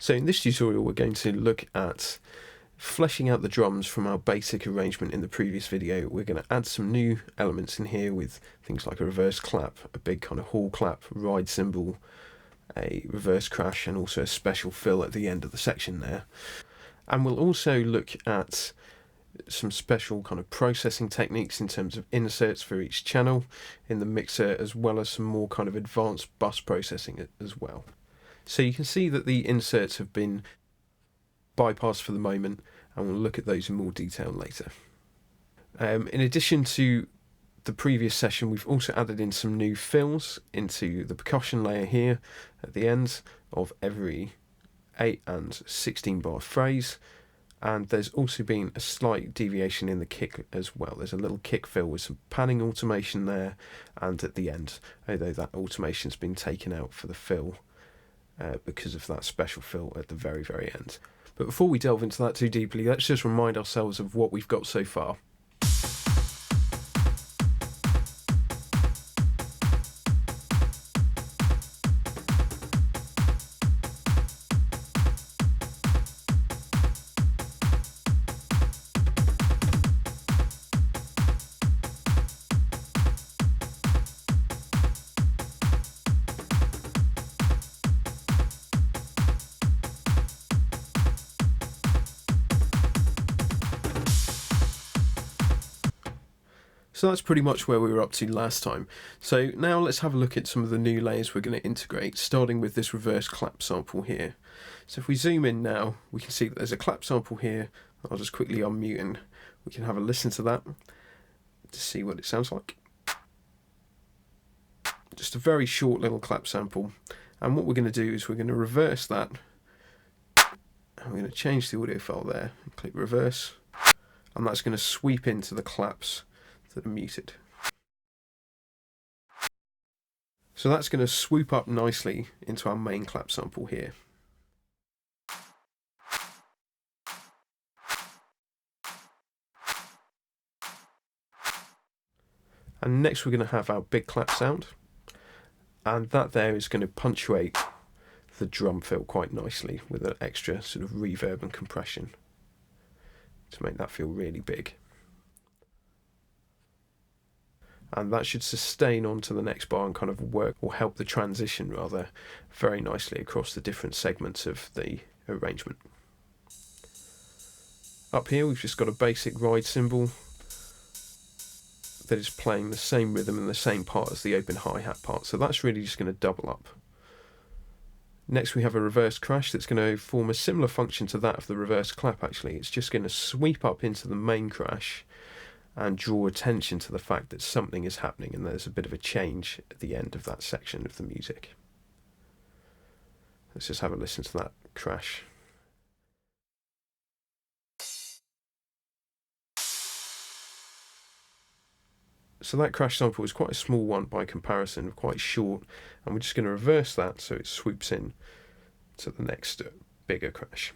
So in this tutorial we're going to look at fleshing out the drums from our basic arrangement in the previous video. We're going to add some new elements in here with things like a reverse clap, a big kind of hall clap, ride cymbal, a reverse crash, and also a special fill at the end of the section there. And we'll also look at some special kind of processing techniques in terms of inserts for each channel in the mixer, as well as some more kind of advanced bus processing as well. So you can see that the inserts have been bypassed for the moment, and we'll look at those in more detail later. In addition to the previous session, we've also added in some new fills into the percussion layer here at the end of every 8 and 16 bar phrase, and there's also been a slight deviation in the kick as well. There's a little kick fill with some panning automation there and at the end, although that automation's been taken out for the fill because of that special fill at the very end. But before we delve into that too deeply, let's just remind ourselves of what we've got so far. So that's pretty much where we were up to last time. So now let's have a look at some of the new layers we're going to integrate, starting with this reverse clap sample here. So if we zoom in now, we can see that there's a clap sample here. I'll just quickly unmute and we can have a listen to that to see what it sounds like. Just a very short little clap sample. And what we're going to do is we're going to reverse that. And we're going to change the audio file there and click reverse. And that's going to sweep into the claps that are muted. So that's going to swoop up nicely into our main clap sample here. And next we're going to have our big clap sound, and that there is going to punctuate the drum fill quite nicely with an extra sort of reverb and compression to make that feel really big. And that should sustain on to the next bar and kind of work, or help the transition rather, very nicely across the different segments of the arrangement. Up here we've just got a basic ride cymbal that is playing the same rhythm and the same part as the open hi-hat part, so that's really just going to double up. Next we have a reverse crash that's going to form a similar function to that of the reverse clap actually. It's just going to sweep up into the main crash and draw attention to the fact that something is happening and there's a bit of a change at the end of that section of the music. Let's just have a listen to that crash. So that crash sample is quite a small one by comparison, quite short, and we're just going to reverse that so it swoops in to the next bigger crash.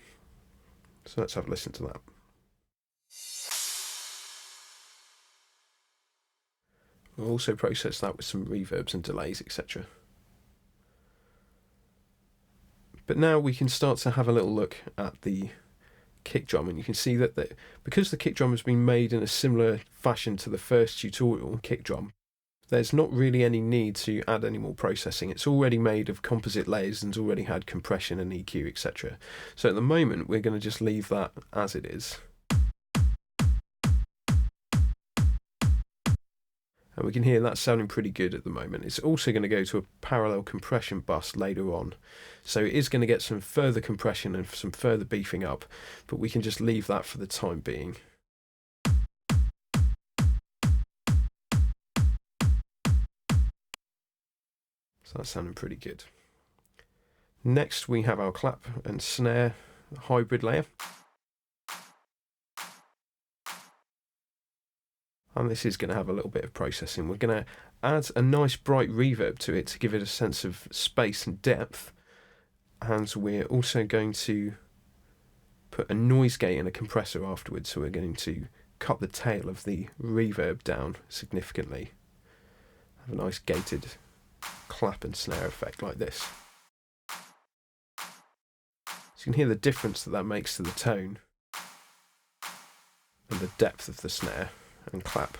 So let's have a listen to that. We'll also process that with some reverbs and delays, etc. But now we can start to have a little look at the kick drum, and you can see that because the kick drum has been made in a similar fashion to the first tutorial kick drum, there's not really any need to add any more processing. It's already made of composite layers and already had compression and EQ, etc. So at the moment we're going to just leave that as it is. And we can hear that sounding pretty good at the moment. It's also going to go to a parallel compression bus later on. So it is going to get some further compression and some further beefing up, but we can just leave that for the time being. So that's sounding pretty good. Next we have our clap and snare hybrid layer. And this is going to have a little bit of processing. We're going to add a nice bright reverb to it to give it a sense of space and depth. And we're also going to put a noise gate and a compressor afterwards. So we're going to cut the tail of the reverb down significantly. Have a nice gated clap and snare effect like this. So you can hear the difference that makes to the tone and the depth of the snare and clap.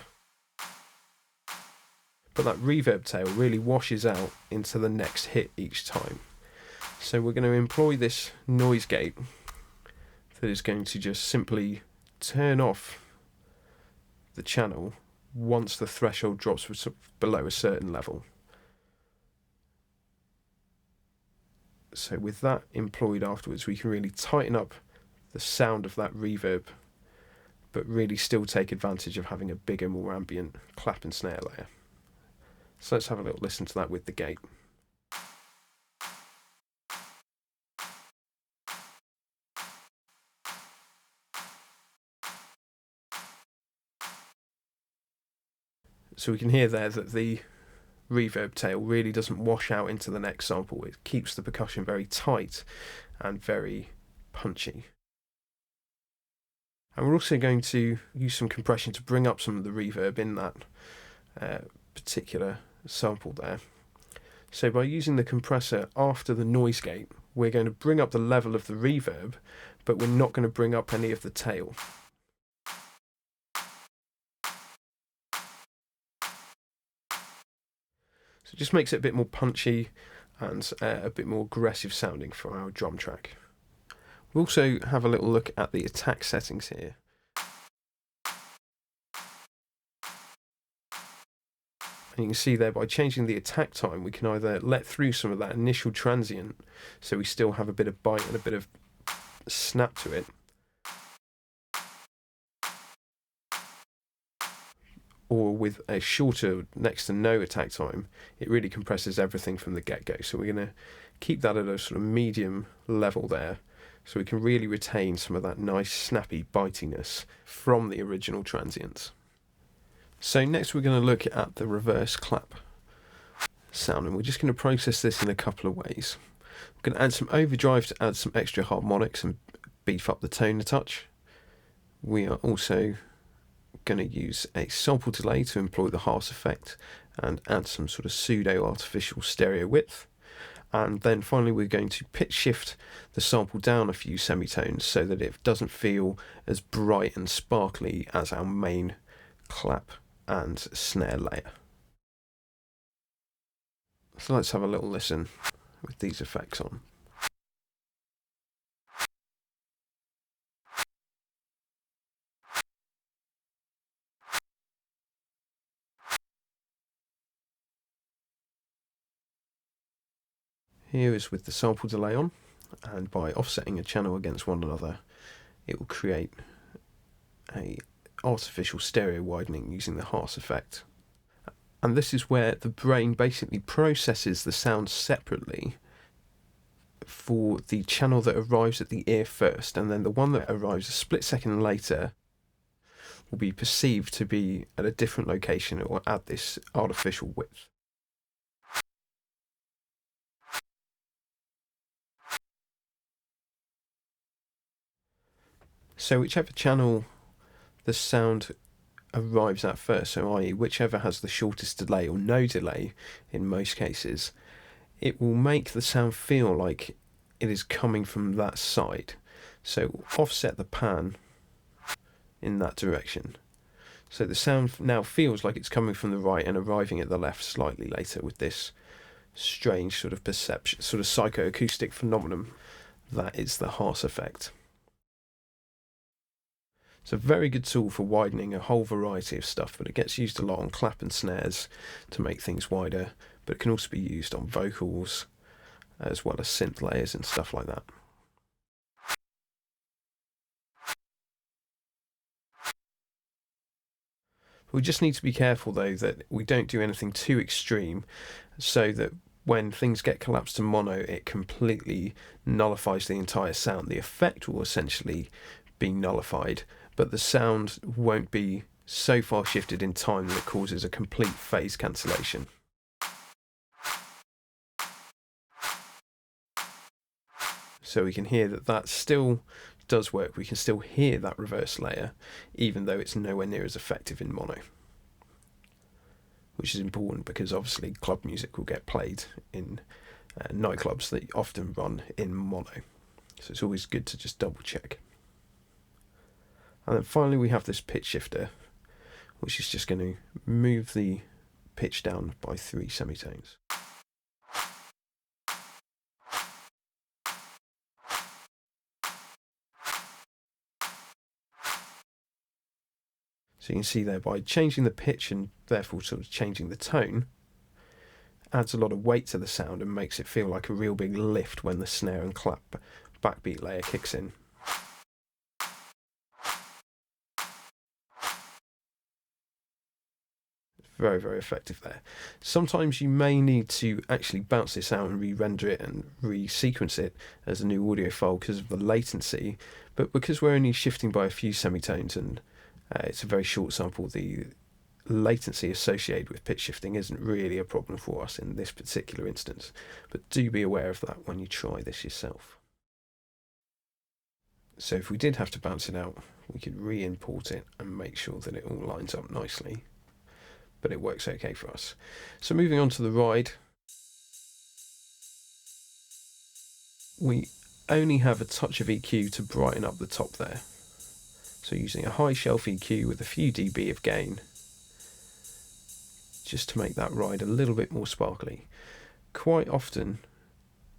But that reverb tail really washes out into the next hit each time. So we're going to employ this noise gate that is going to just simply turn off the channel once the threshold drops below a certain level. So with that employed afterwards, we can really tighten up the sound of that reverb, but really still take advantage of having a bigger, more ambient clap and snare layer. So let's have a little listen to that with the gate. So we can hear there that the reverb tail really doesn't wash out into the next sample. It keeps the percussion very tight and very punchy. And we're also going to use some compression to bring up some of the reverb in that particular sample there. So by using the compressor after the noise gate, we're going to bring up the level of the reverb, but we're not going to bring up any of the tail. So it just makes it a bit more punchy and a bit more aggressive sounding for our drum track. We'll also have a little look at the attack settings here. And you can see there, by changing the attack time, we can either let through some of that initial transient, so we still have a bit of bite and a bit of snap to it, or with a shorter, next to no attack time, it really compresses everything from the get-go. So we're going to keep that at a sort of medium level there, so we can really retain some of that nice snappy bitiness from the original transients. So next we're going to look at the reverse clap sound, and we're just going to process this in a couple of ways. We're going to add some overdrive to add some extra harmonics and beef up the tone a touch. We are also going to use a sample delay to employ the Haas effect and add some sort of pseudo artificial stereo width. And then finally we're going to pitch shift the sample down a few semitones so that it doesn't feel as bright and sparkly as our main clap and snare layer. So let's have a little listen with these effects on. Here is with the sample delay on, and by offsetting a channel against one another, it will create a artificial stereo widening using the Haas effect. And this is where the brain basically processes the sound separately for the channel that arrives at the ear first, and then the one that arrives a split second later will be perceived to be at a different location or at this artificial width. So whichever channel the sound arrives at first, so i.e. whichever has the shortest delay or no delay in most cases, it will make the sound feel like it is coming from that side. So offset the pan in that direction. So the sound now feels like it's coming from the right and arriving at the left slightly later with this strange sort of perception, sort of psychoacoustic phenomenon that is the Haas effect. It's a very good tool for widening a whole variety of stuff, but it gets used a lot on clap and snares to make things wider, but it can also be used on vocals as well as synth layers and stuff like that. We just need to be careful though that we don't do anything too extreme, so that when things get collapsed to mono, it completely nullifies the entire sound. The effect will essentially be nullified, but the sound won't be so far shifted in time that it causes a complete phase cancellation. So we can hear that that still does work. We can still hear that reverse layer, even though it's nowhere near as effective in mono. Which is important because obviously club music will get played in nightclubs that often run in mono. So it's always good to just double check. And then finally we have this pitch shifter, which is just going to move the pitch down by 3 semitones. So you can see there, by changing the pitch and therefore sort of changing the tone, adds a lot of weight to the sound and makes it feel like a real big lift when the snare and clap backbeat layer kicks in. Very, very effective there. Sometimes you may need to actually bounce this out and re-render it and re-sequence it as a new audio file because of the latency, but because we're only shifting by a few semitones and it's a very short sample, the latency associated with pitch shifting isn't really a problem for us in this particular instance, but do be aware of that when you try this yourself. So if we did have to bounce it out, we could re-import it and make sure that it all lines up nicely, but it works okay for us. So moving on to the ride, we only have a touch of EQ to brighten up the top there. So using a high shelf EQ with a few dB of gain, just to make that ride a little bit more sparkly. Quite often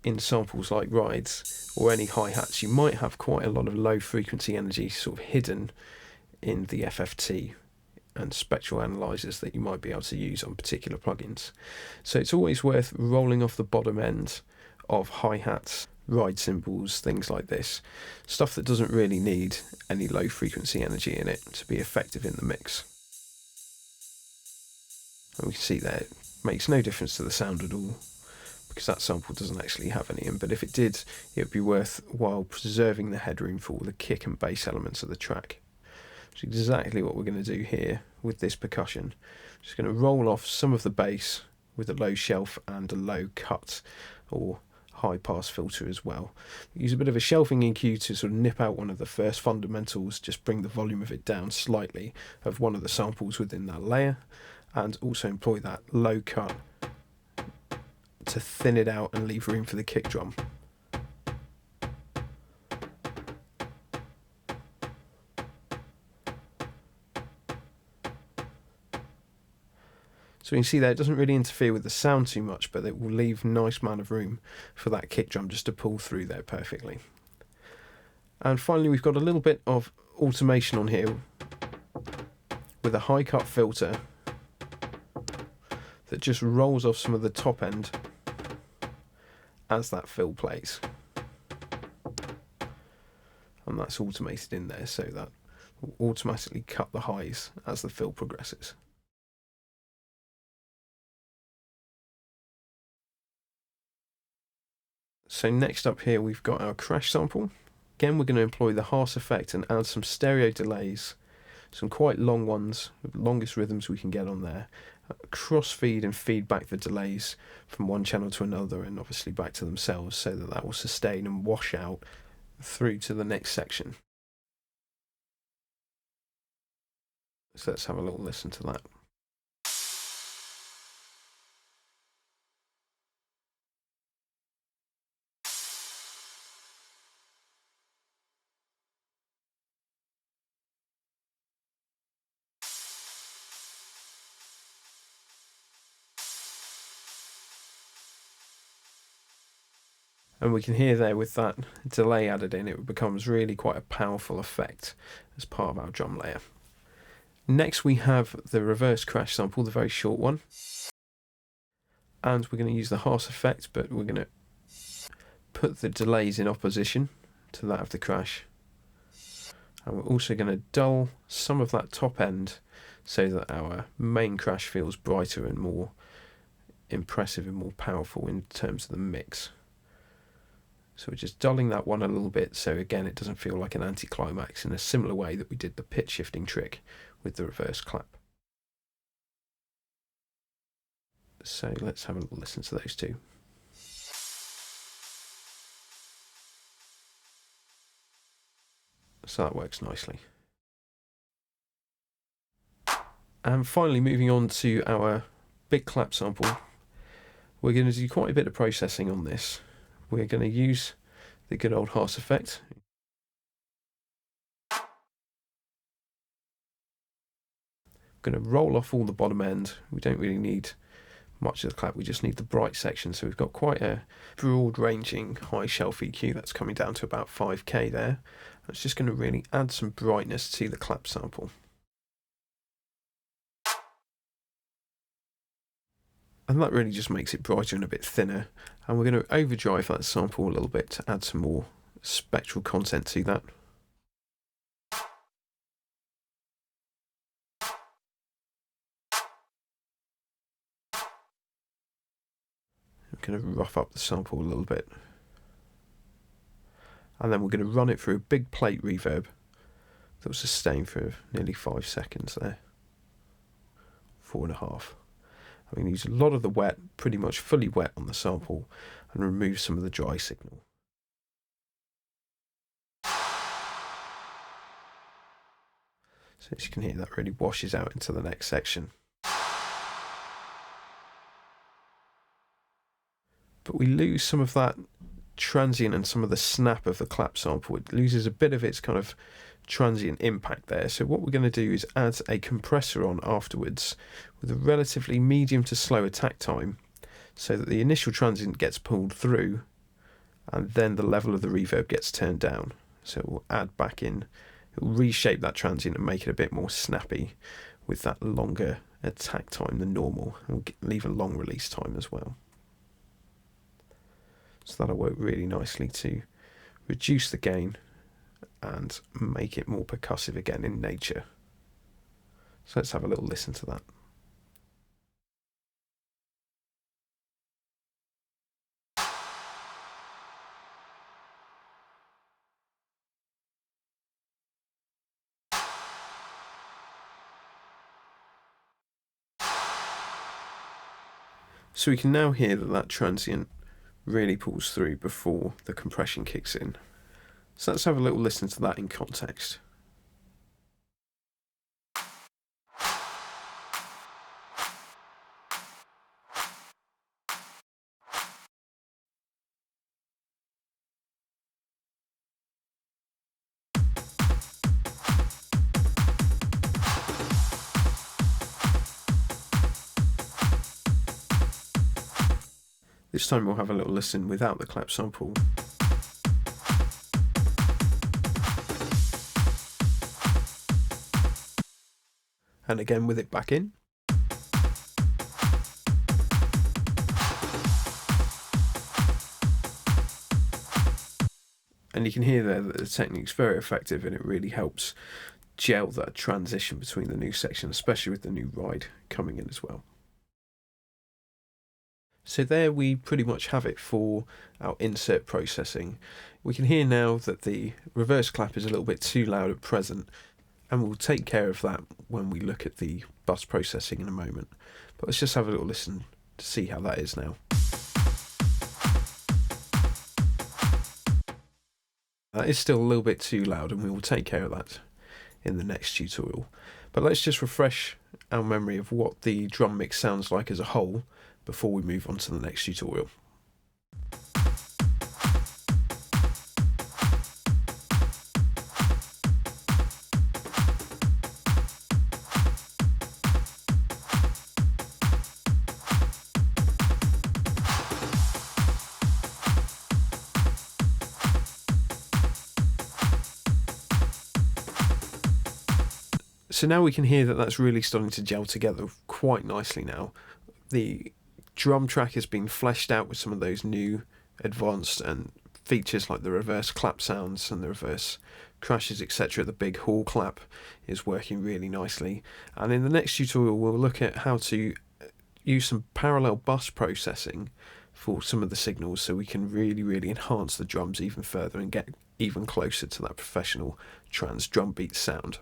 in samples like rides or any hi-hats, you might have quite a lot of low frequency energy sort of hidden in the FFT and spectral analyzers that you might be able to use on particular plugins. So it's always worth rolling off the bottom end of hi-hats, ride cymbals, things like this, stuff that doesn't really need any low frequency energy in it to be effective in the mix. And we can see there it makes no difference to the sound at all because that sample doesn't actually have any in, but if it did, it would be worthwhile preserving the headroom for all the kick and bass elements of the track. Which is exactly what we're going to do here with this percussion. Just going to roll off some of the bass with a low shelf and a low cut or high pass filter as well. Use a bit of a shelving EQ to sort of nip out one of the first fundamentals, just bring the volume of it down slightly of one of the samples within that layer, and also employ that low cut to thin it out and leave room for the kick drum. So you can see there, it doesn't really interfere with the sound too much, but it will leave a nice amount of room for that kick drum just to pull through there perfectly. And finally, we've got a little bit of automation on here with a high cut filter that just rolls off some of the top end as that fill plays. And that's automated in there, so that will automatically cut the highs as the fill progresses. So next up here we've got our crash sample. Again, we're going to employ the Haas effect and add some stereo delays, some quite long ones, the longest rhythms we can get on there. Crossfeed and feed back the delays from one channel to another and obviously back to themselves, so that that will sustain and wash out through to the next section. So let's have a little listen to that. And we can hear there with that delay added in, it becomes really quite a powerful effect as part of our drum layer. Next we have the reverse crash sample, the very short one. And we're going to use the Haas effect, but we're going to put the delays in opposition to that of the crash. And we're also going to dull some of that top end so that our main crash feels brighter and more impressive and more powerful in terms of the mix. So we're just dulling that one a little bit, so again it doesn't feel like an anticlimax, in a similar way that we did the pitch shifting trick with the reverse clap. So let's have a little listen to those two. So that works nicely. And finally, moving on to our big clap sample, we're going to do quite a bit of processing on this. We're going to use the good old Haas effect. I'm going to roll off all the bottom end. We don't really need much of the clap, we just need the bright section. So we've got quite a broad ranging high shelf EQ that's coming down to about 5k there. It's just going to really add some brightness to the clap sample. And that really just makes it brighter and a bit thinner. And we're going to overdrive that sample a little bit to add some more spectral content to that. I'm going to rough up the sample a little bit. And then we're going to run it through a big plate reverb that will sustain for nearly 5 seconds there. 4.5. I'm going to use a lot of the wet, pretty much fully wet on the sample, and remove some of the dry signal. So as you can hear, that really washes out into the next section. But we lose some of that transient and some of the snap of the clap sample. It loses a bit of its kind of transient impact there. So what we're going to do is add a compressor on afterwards with a relatively medium to slow attack time, so that the initial transient gets pulled through and then the level of the reverb gets turned down. So we'll add back in, it will reshape that transient and make it a bit more snappy with that longer attack time than normal. And we'll leave a long release time as well. So that'll work really nicely to reduce the gain and make it more percussive again in nature. So let's have a little listen to that. So we can now hear that that transient really pulls through before the compression kicks in. So let's have a little listen to that in context. This time we'll have a little listen without the clap sample. And again with it back in. And you can hear there that the technique's very effective, and it really helps gel that transition between the new section, especially with the new ride coming in as well. So there we pretty much have it for our insert processing. We can hear now that the reverse clap is a little bit too loud at present, and we'll take care of that when we look at the bus processing in a moment. But let's just have a little listen to see how that is now. That is still a little bit too loud, and we will take care of that in the next tutorial. But let's just refresh our memory of what the drum mix sounds like as a whole before we move on to the next tutorial. So now we can hear that that's really starting to gel together quite nicely now. The drum track has been fleshed out with some of those new advanced and features like the reverse clap sounds and the reverse crashes, etc. The big hall clap is working really nicely. And in the next tutorial we'll look at how to use some parallel bus processing for some of the signals, so we can really enhance the drums even further and get even closer to that professional trance drum beat sound.